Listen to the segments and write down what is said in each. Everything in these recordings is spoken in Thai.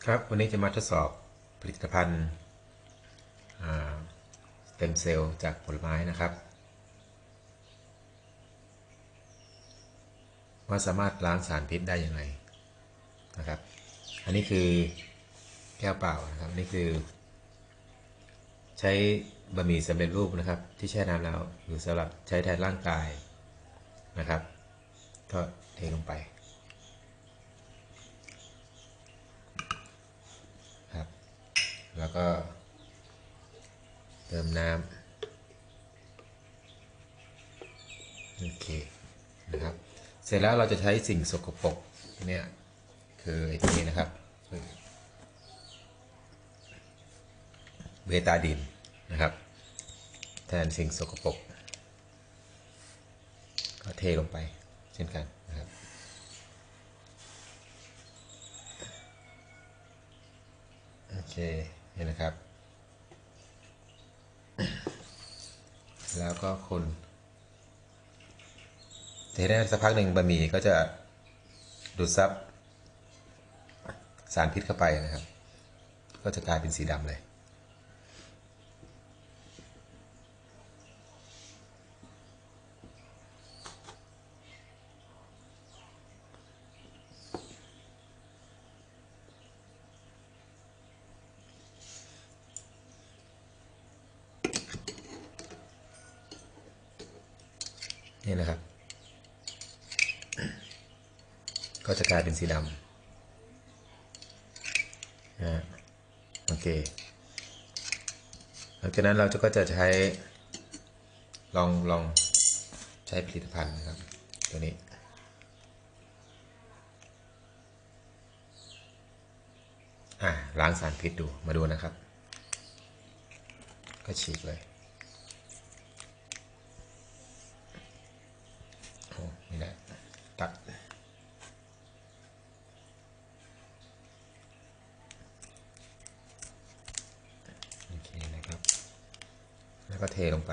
ครับวันนี้จะมาทดสอบผลิตภัณฑ์สเต็มเซลล์จากผลไม้นะครับว่าสามารถล้างสารพิษได้อย่างไรนะครับอันนี้คือแก้วเปล่านะครับนี่คือใช้บะหมี่สำเร็จรูปนะครับที่แช่น้ำแล้วอยู่สำหรับใช้แทนร่างกายนะครับก็เทลงไปครับแล้วก็เติมน้ำโอเคนะครับเสร็จแล้วเราจะใช้สิ่งสกปรกเนี่ยคือไอ้ตัวนี้นะครับเบตาดีนนะครับแทนสิ่งสกปรกก็เทลงไปเช่นกันนะครับโอเคนี่นะครับแล้วก็คนเทได้สักพักหนึ่งบะหมี่ก็จะดูดซับสารพิษเข้าไปนะครับก็จะกลายเป็นสีดำเลยนี่นะครับก็จะกลายเป็นสีดำนะโอเคหลังจากนั้นเราก็จะใช้ลองใช้ผลิตภัณฑ์นะครับตัวนี้ล้างสารพิษดูมาดูนะครับก็ฉีกเลยโอ้ไม่ได้ตัดโอเคนะครับแล้วก็เทลงไป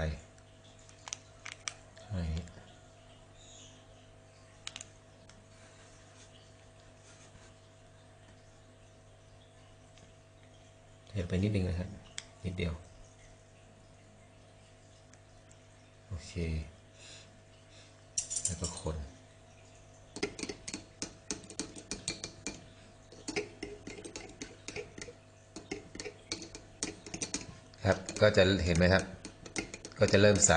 เทลงไปนิดนึงนะครับนิดเดียวโอเคแล้วก็คนครับก็จะเห็นไหมครับก็จะเริ่มใส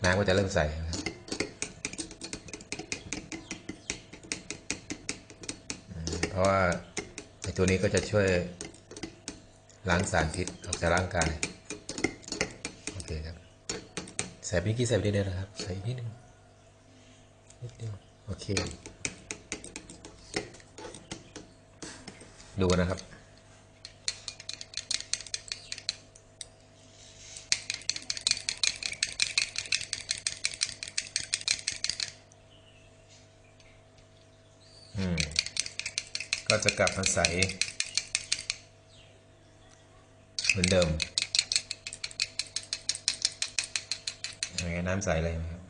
น้ำก็จะเริ่มใสนะครับเพราะว่าไอ้ตัวนี้ก็จะช่วยล้างสารพิษออกจากร่างกายโอเคครับใส่พริกขี้ใส่ไปเรื่อยๆนะครับใส่นิดนึงนิดเดียวโอเคดูนะครับก็จะกลับมาใสเหมือนเดิมน้ำใสเลยนะครับ